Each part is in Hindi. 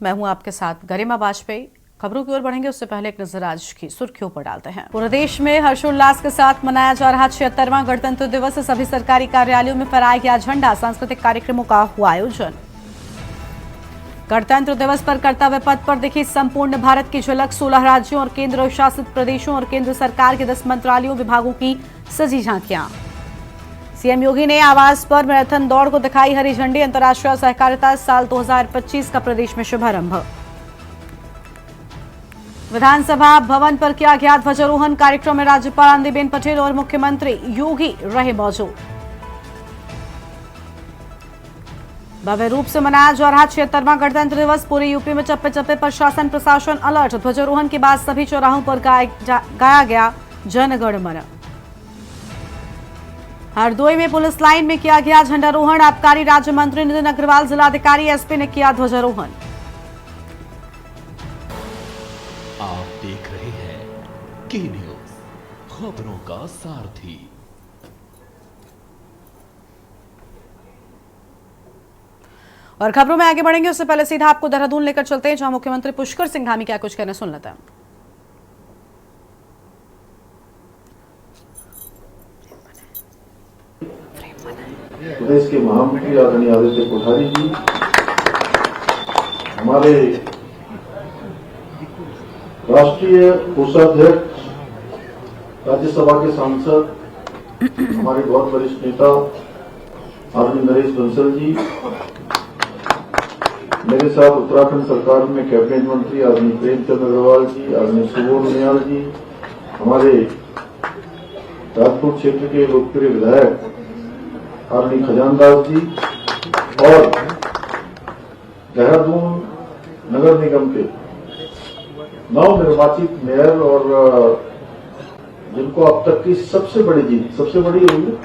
मैं हूं आपके साथ गरिमा वाजपेयी। खबरों की ओर बढ़ेंगे उससे पहले एक नजर आज की सुर्खियों पर डालते हैं। पूरे देश में हर्षोल्लास के साथ मनाया जा रहा 76वां गणतंत्र दिवस। सभी सरकारी कार्यालयों में फहराया गया झंडा। सांस्कृतिक कार्यक्रमों का हुआ आयोजन। गणतंत्र दिवस पर कर्तव्य पथ पर दिखी संपूर्ण भारत की झलक। 16 राज्यों और केंद्र शासित प्रदेशों और केंद्र सरकार के 10 मंत्रालयों विभागों की सजी झांकियां। सीएम योगी ने आवास पर मैराथन दौड़ को दिखाई हरी झंडी। अंतर्राष्ट्रीय सहकारिता साल 2025 का प्रदेश में शुभारंभ। विधानसभा भवन पर किया गया ध्वजारोहण। कार्यक्रम में राज्यपाल आनंदीबेन पटेल और मुख्यमंत्री योगी रहे मौजूद। भव्य रूप से मनाया जा रहा 76वां गणतंत्र दिवस। पूरे यूपी में चप्पे चप्पे पर शासन प्रशासन अलर्ट। ध्वजारोहण के बाद सभी चौराहों पर गाया गया जन गण मन। हरदोई में पुलिस लाइन में किया गया झंडारोहण। आबकारी राज्य मंत्री नितिन अग्रवाल, जिलाधिकारी एसपी ने किया ध्वजारोहण। आप देख रहे हैं के न्यूज, खबरों का सारथी। और खबरों में आगे बढ़ेंगे उससे पहले सीधा आपको देहरादून लेकर चलते हैं, जहां मुख्यमंत्री पुष्कर सिंह धामी क्या कुछ कहना सुन लेते हैं। प्रदेश के महामंत्री आदरणीय आदित्य कोठारी जी, हमारे राष्ट्रीय कोषाध्यक्ष, राज्यसभा के सांसद, हमारे बहुत वरिष्ठ नेता आदरणीय नरेश बंसल जी, मेरे साथ उत्तराखंड सरकार में कैबिनेट मंत्री आदरणीय प्रेमचंद अग्रवाल जी, आदरणीय सुबोध नियाल जी, हमारे राजपुर क्षेत्र के लोकप्रिय विधायक आदरणीय खजानदास जी और देहरादून नगर निगम के नवनिर्वाचित मेयर और जिनको अब तक की सबसे बड़ी जीत, सबसे बड़ी हुई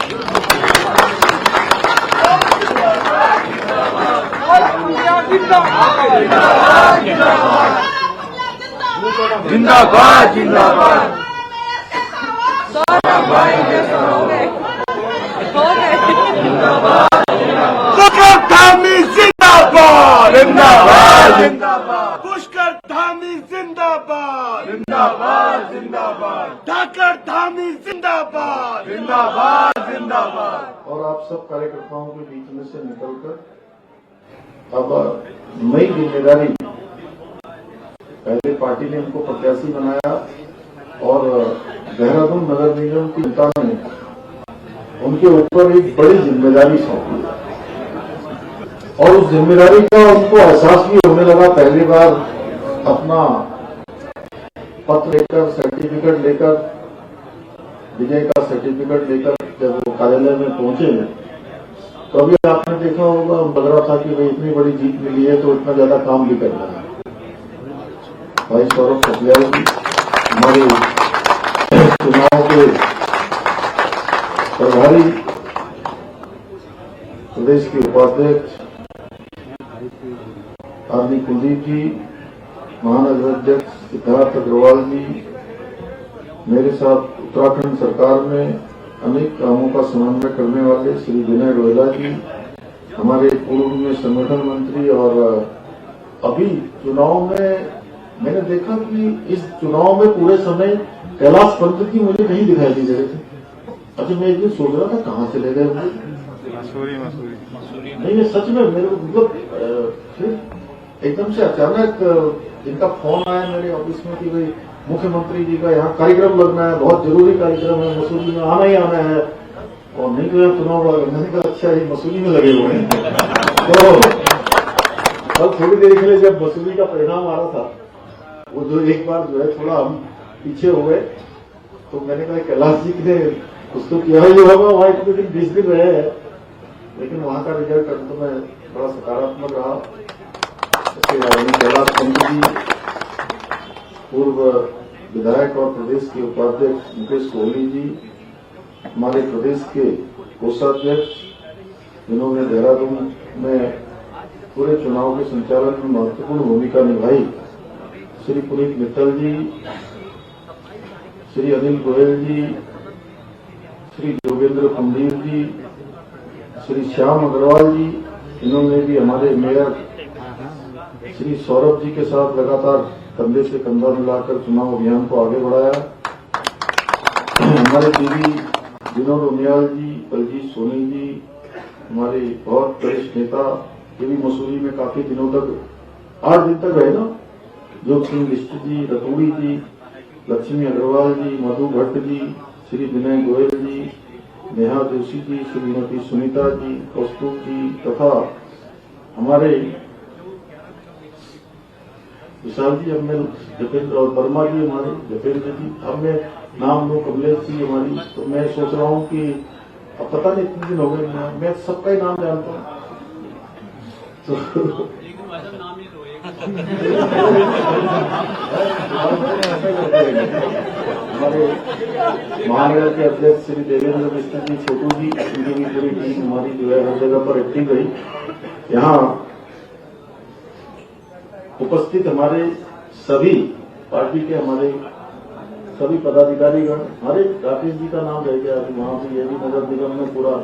जिंदाबाद जिंदाबाद। पुष्कर धामी जिंदाबाद जिंदाबाद जिंदाबाद। पुष्कर धामी जिंदाबाद जिंदाबाद जिंदाबाद। ठाकर धामी जिंदाबाद जिंदाबाद जिंदाबाद। और आप सब कार्यकर्ताओं के बीच में से निकलकर अब नई जिम्मेदारी, पहले पार्टी ने उनको प्रत्याशी बनाया और देहरादून नगर निगम की जनता ने उनके ऊपर एक बड़ी जिम्मेदारी सौंपी और उस जिम्मेदारी का उनको एहसास भी होने लगा। पहली बार अपना पत्र लेकर, सर्टिफिकेट लेकर, विजय का सर्टिफिकेट लेकर जब वो कार्यालय में पहुंचे तो अभी आपने देखा होगा, लग रहा था कि भाई इतनी बड़ी जीत मिली है तो इतना ज्यादा काम भी करना है। भाई सौरभ सत्याल जी, हमारे चुनाव के प्रभारी, प्रदेश के उपाध्यक्ष आदरणीय कुलदीप जी, महानगर अध्यक्ष सिद्धार्थ अग्रवाल जी, मेरे साथ उत्तराखंड सरकार में अनेक कामों का समन्वय करने वाले श्री विनय रोहिला जी, हमारे पूर्व में संगठन मंत्री। और अभी चुनाव में मैंने देखा कि इस चुनाव में पूरे समय कैलाश पंत जी मुझे कहीं दिखाई नहीं दे रहे थे। अच्छा, मैं एक दिन सोच रहा था कहाँ चले गए मुझे। नहीं, सच में मेरे को मतलब फिर एकदम से अचानक इनका फोन आया मेरे ऑफिस में कि भाई मुख्यमंत्री जी का यहाँ कार्यक्रम लगना है, बहुत जरूरी कार्यक्रम है, मसूरी में आना ही आना है। और नहीं तो यार चुनाव लगा, मैंने कहा अच्छा ये मसूरी में लगे हुए हैं। तो कल थोड़ी देर के लिए जब मसूरी का परिणाम आ रहा था, वो जो एक बार जो है थोड़ा हम पीछे हो गए, तो मैंने कहा कैलाश जी ने कुछ तो किया ही होगा, वहां इतने दिन 20 दिन रहे हैं, लेकिन वहां का रिजल्ट अंत में बड़ा सकारात्मक रहा। कैलाश पंत जी, पूर्व विधायक और प्रदेश के उपाध्यक्ष मुकेश कोहली जी, हमारे प्रदेश के कोषाध्यक्ष जिन्होंने देहरादून में पूरे चुनाव के संचालन में महत्वपूर्ण भूमिका निभाई, श्री पुनीत मित्तल जी, श्री अनिल गोयल जी, श्री जोगेंद्र कुंडीर जी, श्री श्याम अग्रवाल जी, इन्होंने भी हमारे मेयर श्री सौरभ जी के साथ लगातार कंधे से कंधा मिलाकर चुनाव अभियान को आगे बढ़ाया। हमारे दीदी विनोद उनियाल जी, बलजीत सोनी जी, हमारे बहुत वरिष्ठ नेता, ये भी मसूरी में काफी दिनों तक 8 दिन तक रहे ना, जोग सिंह बिष्ट जी, रतूड़ी जी, लक्ष्मी अग्रवाल जी, मधु भट्ट जी, श्री विनय गोयल जी, नेहा जोशी जी, श्रीमती सुनीता जी, कौस्तुभ जी तथा हमारे विशाल जी, हमें जतेंद्र और वर्मा जी, हमारे जतेंद्र जी, हमें नाम लो, कमलेश जी हमारी। तो मैं सोच रहा हूँ कि अब पता नहीं इतने दिन हो गए, मैं सबका ही नाम जानता हूँ। तो हमारे महानगर के अध्यक्ष श्री देवेंद्र मिश्र जी, छोटू जी, उनकी भी पूरी टीम हमारी जो है हर जगह पर एक्टिव रही। यहाँ उपस्थित हमारे सभी पार्टी के हमारे सभी पदाधिकारीगण, हमारे राकेश जी का नाम रह गया, अभी वहां भी यही नगर निगम में पूरा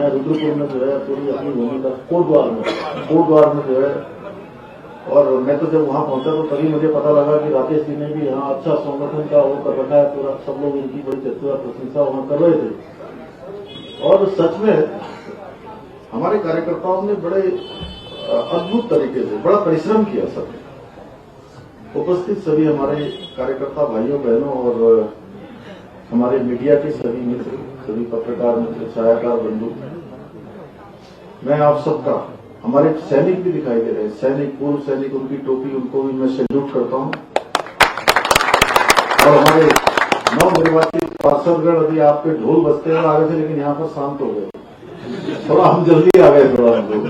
रुद्रपुर में जो है पूरी अपनी भूमिका, कोटद्वार में जो है। और मैं तो जब वहां पहुंचा तो तभी मुझे पता लगा कि राकेश जी ने भी यहाँ अच्छा संगठन का वो कर रखा है पूरा, सब लोग इनकी बड़ी चर्चा प्रशंसा वहां कर रहे थे। और सच में हमारे कार्यकर्ताओं ने बड़े अद्भुत तरीके से बड़ा परिश्रम किया। सब उपस्थित सभी हमारे कार्यकर्ता भाइयों बहनों और हमारे मीडिया के सभी मित्र, सभी पत्रकार मित्र, छायाकार बंधु, मैं आप सबका, हमारे सैनिक भी दिखाई दे रहे हैं, सैनिक, पूर्व सैनिक, उनकी टोपी, उनको भी मैं सैल्यूट करता हूं। और हमारे नवनिर्वाचित पार्षदगण, अभी आपके ढोल बजते हुए आ रहे थे लेकिन यहाँ पर शांत हो गए, थोड़ा हम जल्दी आ गए थोड़ा हम लोग।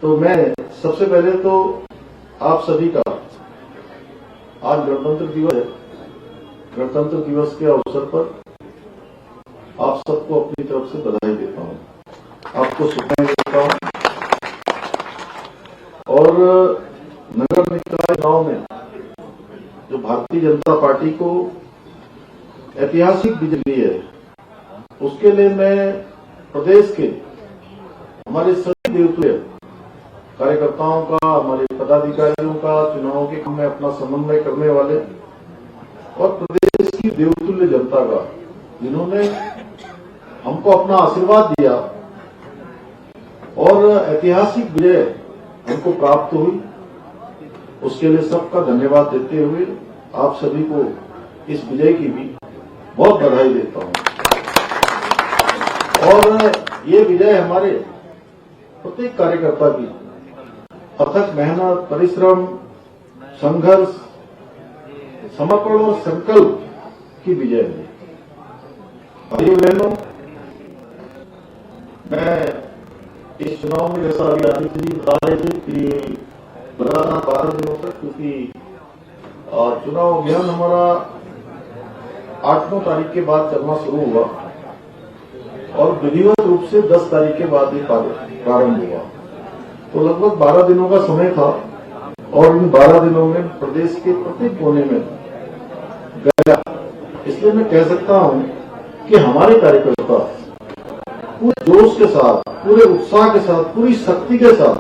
तो मैं सबसे पहले तो आप सभी का, आज गणतंत्र दिवस है, गणतंत्र दिवस के अवसर पर आप सबको अपनी तरफ से बधाई देता हूं, आपको शुभकामनाएं देता हूं। और नगर निकाय चुनाव में जो भारतीय जनता पार्टी को ऐतिहासिक विजय मिली है, उसके लिए मैं प्रदेश के हमारे सभी देवतुल्य कार्यकर्ताओं का, हमारे पदाधिकारियों का, चुनाव के काम में अपना समन्वय करने वाले और प्रदेश की देवतुल्य जनता का, जिन्होंने हमको अपना आशीर्वाद दिया और ऐतिहासिक विजय हमको प्राप्त हुई, उसके लिए सबका धन्यवाद देते हुए आप सभी को इस विजय की भी बहुत बधाई देता हूं। और ये विजय हमारे प्रत्येक कार्यकर्ता की अथक मेहनत, परिश्रम, संघर्ष, समर्पण और संकल्प की विजय है। भाइयों बहनों, मैं इस चुनाव में, जैसा अभी आदित्य जी बता रहे थे कि लगातार 12 दिनों तक, क्योंकि चुनाव अभियान हमारा 8-9 तारीख के बाद चलना शुरू हुआ और विधिवत रूप से 10 तारीख के बाद ही प्रारंभ हुआ। तो लगभग 12 दिनों का समय था और इन 12 दिनों में प्रदेश के प्रत्येक कोने में गया। इसलिए मैं कह सकता हूं कि हमारे कार्यकर्ता पूरे जोश के साथ, पूरे उत्साह के साथ, पूरी शक्ति के साथ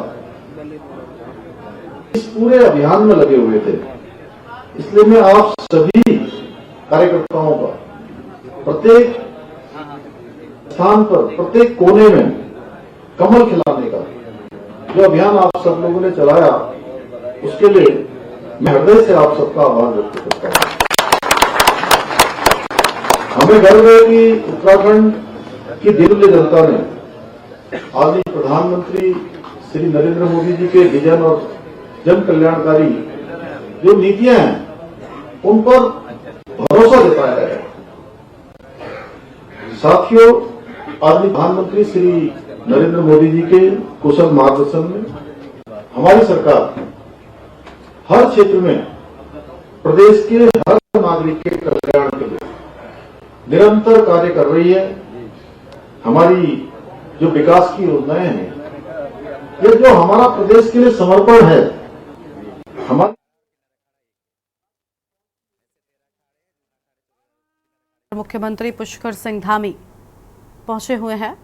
इस पूरे अभियान में लगे हुए थे। इसलिए मैं आप सभी कार्यकर्ताओं का प्रत्येक स्थान पर, प्रत्येक कोने में कमल खिलाने का जो अभियान आप सब लोगों ने चलाया, उसके लिए मैं हृदय से आप सबका आभार व्यक्त करता हूं। हमें गर्व है कि उत्तराखंड की दिव्य जनता ने आदरणीय प्रधानमंत्री श्री नरेंद्र मोदी जी के विजन और जन कल्याणकारी जो नीतियां हैं, उन पर भरोसा जताया है। साथियों, आदरणीय प्रधानमंत्री श्री नरेंद्र मोदी जी के कुशल मार्गदर्शन में हमारी सरकार हर क्षेत्र में प्रदेश के हर नागरिक के कल्याण के लिए निरंतर कार्य कर रही है। हमारी जो विकास की योजनाएं हैं, ये जो हमारा प्रदेश के लिए समर्पण है, हमारे मुख्यमंत्री पुष्कर सिंह धामी पहुंचे हुए हैं।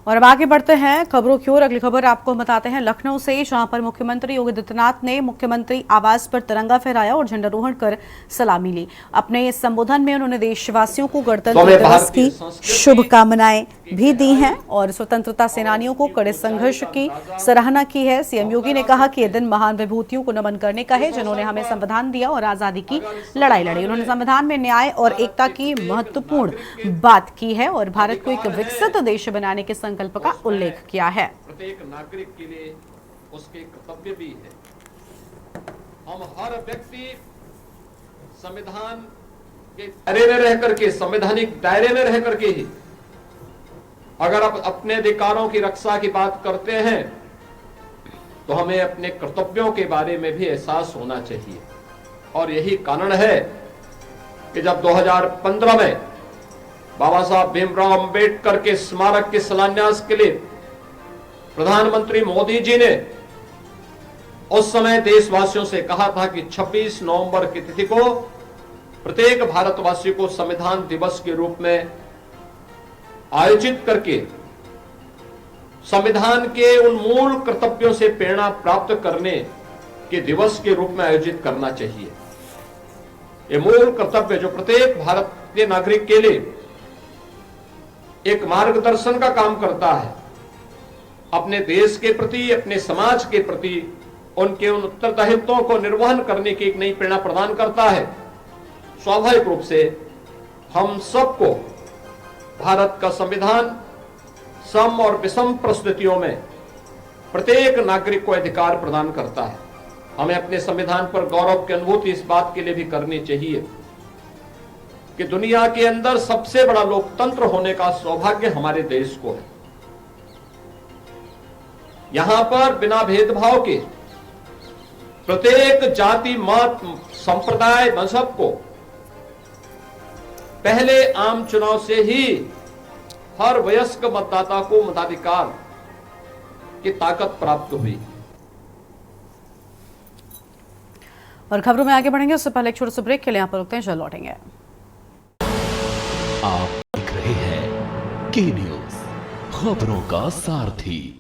और अब आगे बढ़ते हैं खबरों की ओर। अगली खबर आपको बताते हैं लखनऊ से, जहां पर मुख्यमंत्री योगी आदित्यनाथ ने मुख्यमंत्री आवास पर तिरंगा फहराया और झंडारोहण कर सलामी ली। अपने इस संबोधन में उन्होंने देशवासियों को गणतंत्र दिवस की शुभकामनाएं भी दी हैं और स्वतंत्रता सेनानियों को कड़े संघर्ष की सराहना की है। सीएम योगी ने कहा कि यह दिन महान विभूतियों को नमन करने का है, जिन्होंने हमें संविधान दिया और आजादी की लड़ाई लड़ी। उन्होंने संविधान में न्याय और एकता की महत्वपूर्ण बात की है और भारत को एक विकसित देश बनाने के संकल्प का उल्लेख किया है। प्रत्येक नागरिक के लिए उसके कर्तव्य भी है। हम हर व्यक्ति संविधान के दायरे में रह करके, संवैधानिक दायरे में रह करके ही अगर आप अपने अधिकारों की रक्षा की बात करते हैं तो हमें अपने कर्तव्यों के बारे में भी एहसास होना चाहिए। और यही कारण है कि जब 2015 में बाबा साहब भीमराव अंबेडकर के स्मारक के शिलान्यास के लिए प्रधानमंत्री मोदी जी ने उस समय देशवासियों से कहा था कि 26 नवंबर की तिथि को प्रत्येक भारतवासी को संविधान दिवस के रूप में आयोजित करके संविधान के उन मूल कर्तव्यों से प्रेरणा प्राप्त करने के दिवस के रूप में आयोजित करना चाहिए। ये मूल कर्तव्य जो प्रत्येक भारतीय नागरिक के लिए एक मार्गदर्शन का काम करता है, अपने देश के प्रति, अपने समाज के प्रति उनके उन उत्तरदायित्वों को निर्वहन करने की एक नई प्रेरणा प्रदान करता है। स्वाभाविक रूप से हम सबको भारत का संविधान सम और विषम परिस्थितियों में प्रत्येक नागरिक को अधिकार प्रदान करता है। हमें अपने संविधान पर गौरव की अनुभूति इस बात के लिए भी करनी चाहिए कि दुनिया के अंदर सबसे बड़ा लोकतंत्र होने का सौभाग्य हमारे देश को है। यहां पर बिना भेदभाव के प्रत्येक जाति, मत, संप्रदाय, मजहब को पहले आम चुनाव से ही हर वयस्क मतदाता को मताधिकार की ताकत प्राप्त हुई। और खबरों में आगे बढ़ेंगे उससे पहले एक छोटे से ब्रेक के लिए यहाँ पर रुकते हैं, जल्द लौटेंगे। आप देख रहे हैं की न्यूज, खबरों का सारथी।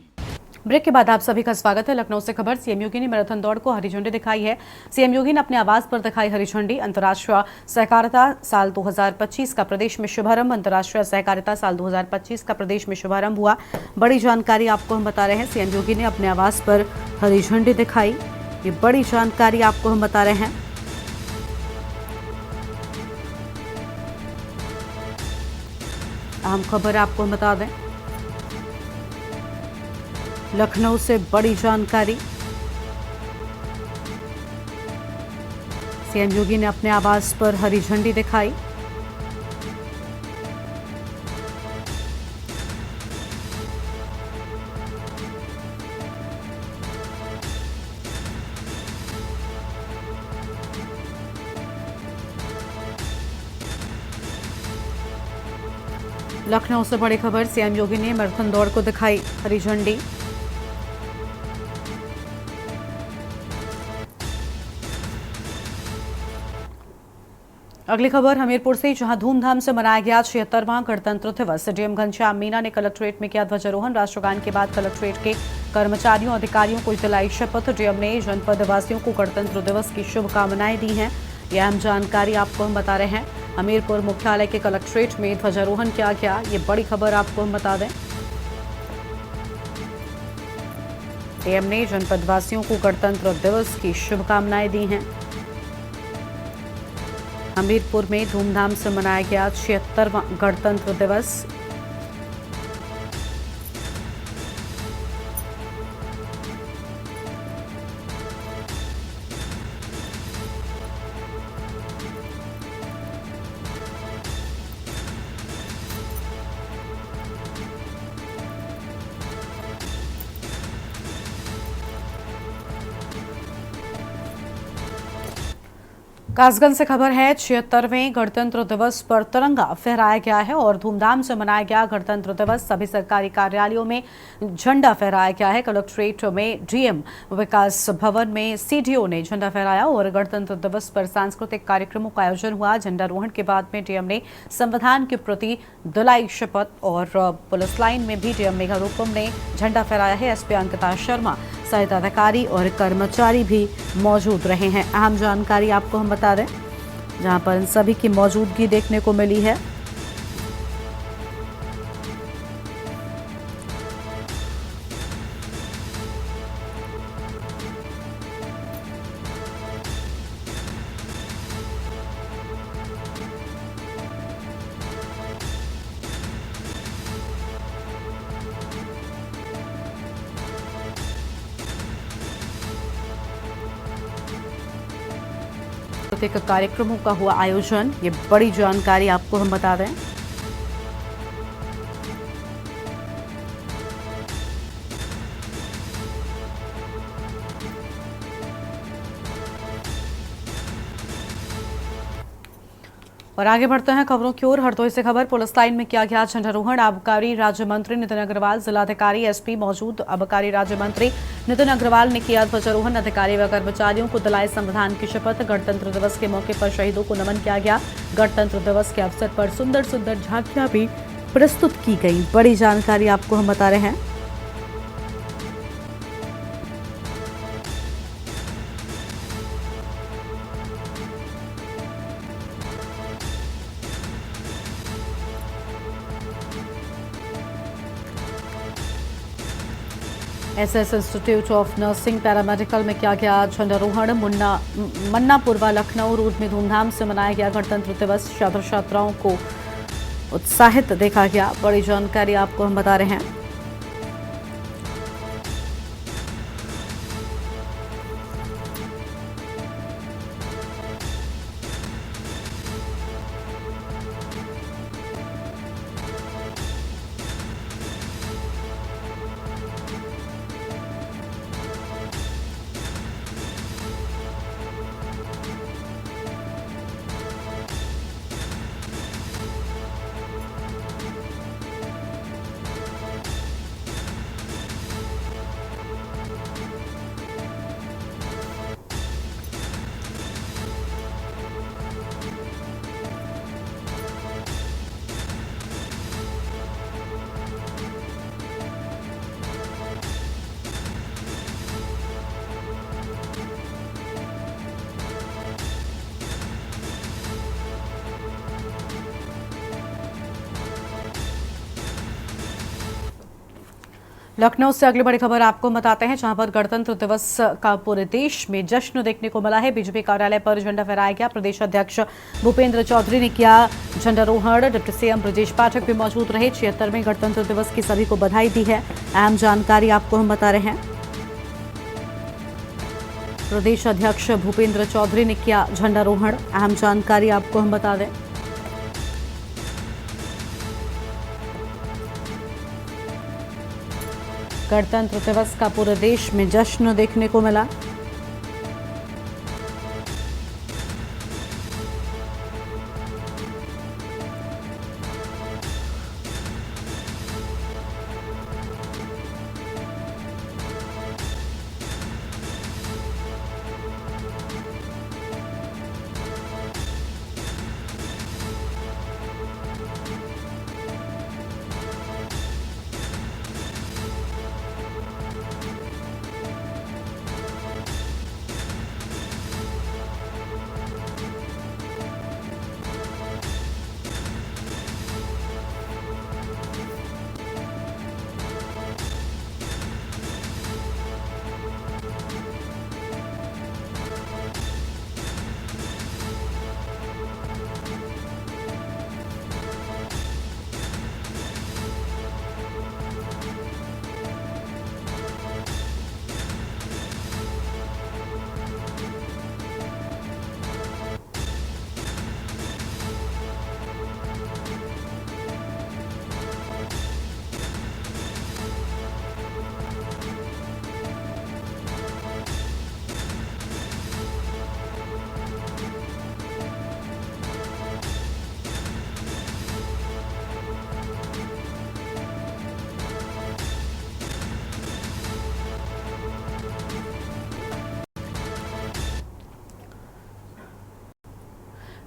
ब्रेक के बाद आप सभी का स्वागत है। लखनऊ से खबर, सीएम योगी ने मैराथन दौड़ को हरी झंडी दिखाई है। सीएम योगी ने अपने आवास पर दिखाई हरी झंडी। अंतर्राष्ट्रीय सहकारिता साल 2025 का प्रदेश में शुभारंभ। अंतर्राष्ट्रीय सहकारिता साल 2025 का प्रदेश में शुभारंभ हुआ। बड़ी जानकारी आपको हम बता रहे हैं। सीएम योगी ने अपने आवास पर हरी झंडी दिखाई, ये बड़ी जानकारी आपको हम बता रहे हैं। अहम खबर आपको हम बता दें, लखनऊ से बड़ी जानकारी। सीएम योगी ने अपने आवास पर हरी झंडी दिखाई। लखनऊ से बड़ी खबर, सीएम योगी ने मैराथन दौड़ को दिखाई हरी झंडी। अगली खबर हमीरपुर से, जहां धूमधाम से मनाया गया 76वां गणतंत्र दिवस। डीएम घनश्याम मीना ने कलेक्ट्रेट में किया ध्वजारोहण। राष्ट्रगान के बाद कलेक्ट्रेट के कर्मचारियों अधिकारियों को दिलाई शपथ। डीएम ने जनपद वासियों को गणतंत्र दिवस की शुभकामनाएं दी हैं। यह अहम जानकारी आपको हम बता रहे हैं। हमीरपुर मुख्यालय के कलेक्ट्रेट में ध्वजारोहण किया गया, ये बड़ी खबर आपको हम बता दें। डीएम ने जनपद वासियों को गणतंत्र दिवस की शुभकामनाएं दी हैं। हमीरपुर में धूमधाम से मनाया गया 76वां गणतंत्र दिवस। कासगंज से खबर है 76वें गणतंत्र दिवस पर तिरंगा फहराया गया है और धूमधाम से मनाया गया गणतंत्र दिवस। सभी सरकारी कार्यालयों में झंडा फहराया गया है। कलेक्ट्रेट में डीएम, विकास भवन में सीडीओ ने झंडा फहराया और गणतंत्र दिवस पर सांस्कृतिक कार्यक्रमों का आयोजन हुआ। झंडारोहण के बाद में डीएम ने संविधान के प्रति दिलाई शपथ और पुलिस लाइन में भी डीएम मेघारूपम ने झंडा फहराया है। एसपी अंकिता शर्मा सहित अधिकारी और कर्मचारी भी मौजूद रहे हैं। अहम जानकारी आपको हम बता दें, जहां पर इन सभी की मौजूदगी देखने को मिली है। सांस्कृतिक कार्यक्रमों का हुआ आयोजन, ये बड़ी जानकारी आपको हम बता दें। और आगे बढ़ते हैं खबरों की ओर। हरदोई से खबर, पुलिस लाइन में किया गया झंडारोहण। आबकारी राज्य मंत्री नितिन अग्रवाल, जिलाधिकारी एसपी मौजूद। आबकारी राज्य मंत्री नितिन अग्रवाल ने किया ध्वजारोहण। अधिकारी व कर्मचारियों को दिलाई संविधान की शपथ। गणतंत्र दिवस के मौके पर शहीदों को नमन किया गया। गणतंत्र दिवस के अवसर पर सुंदर सुंदर झांकियां भी प्रस्तुत की गई। बड़ी जानकारी आपको हम बता रहे हैं। SS institute of nursing paramedical में किया गया झंडारोहण। मन्नापुरवा लखनऊ रोड में धूमधाम से मनाया गया गणतंत्र दिवस। छात्र छात्राओं को उत्साहित देखा गया। बड़ी जानकारी आपको हम बता रहे हैं। लखनऊ से अगली बड़ी खबर आपको बताते हैं, जहां पर गणतंत्र दिवस का पूरे देश में जश्न देखने को मिला है। बीजेपी कार्यालय पर झंडा फहराया गया। प्रदेश अध्यक्ष भूपेंद्र चौधरी ने किया झंडारोहण। डिप्टी सीएम ब्रजेश पाठक भी मौजूद रहे। 76वें गणतंत्र दिवस की सभी को बधाई दी है। अहम जानकारी आपको हम बता रहे हैं। प्रदेश अध्यक्ष भूपेंद्र चौधरी ने किया झंडारोहण। अहम जानकारी आपको हम बता दें। गणतंत्र दिवस का पूरे देश में जश्न देखने को मिला।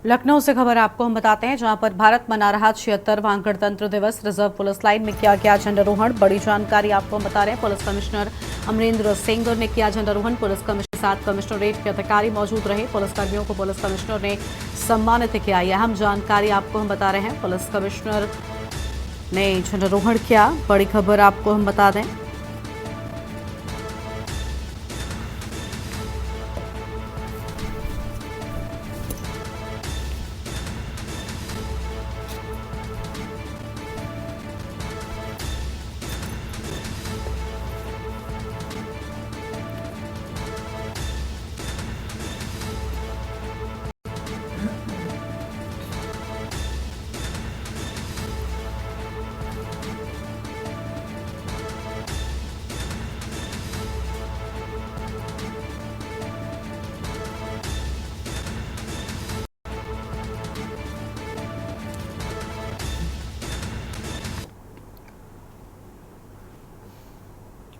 लखनऊ से खबर आपको हम बताते हैं, जहां पर भारत मना रहा 76वां गणतंत्र दिवस। रिजर्व पुलिस लाइन में किया गया झंडारोहण। बड़ी जानकारी आपको हम बता रहे हैं, पुलिस कमिश्नर अमरेंद्र सिंह ने किया झंडारोहण। पुलिस कमिश्नर के साथ कमिश्नरेट के अधिकारी मौजूद रहे। पुलिसकर्मियों को पुलिस कमिश्नर ने सम्मानित किया। यह अहम जानकारी आपको हम बता रहे हैं, पुलिस कमिश्नर ने झंडारोहण किया। बड़ी खबर आपको हम बता दें,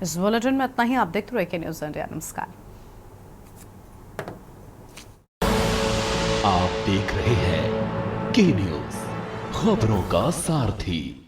इस बुलेटिन में इतना ही। आप देखते रहिए न्यूज़ इंडिया। नमस्कार। आप देख रहे हैं के न्यूज, खबरों का सारथी।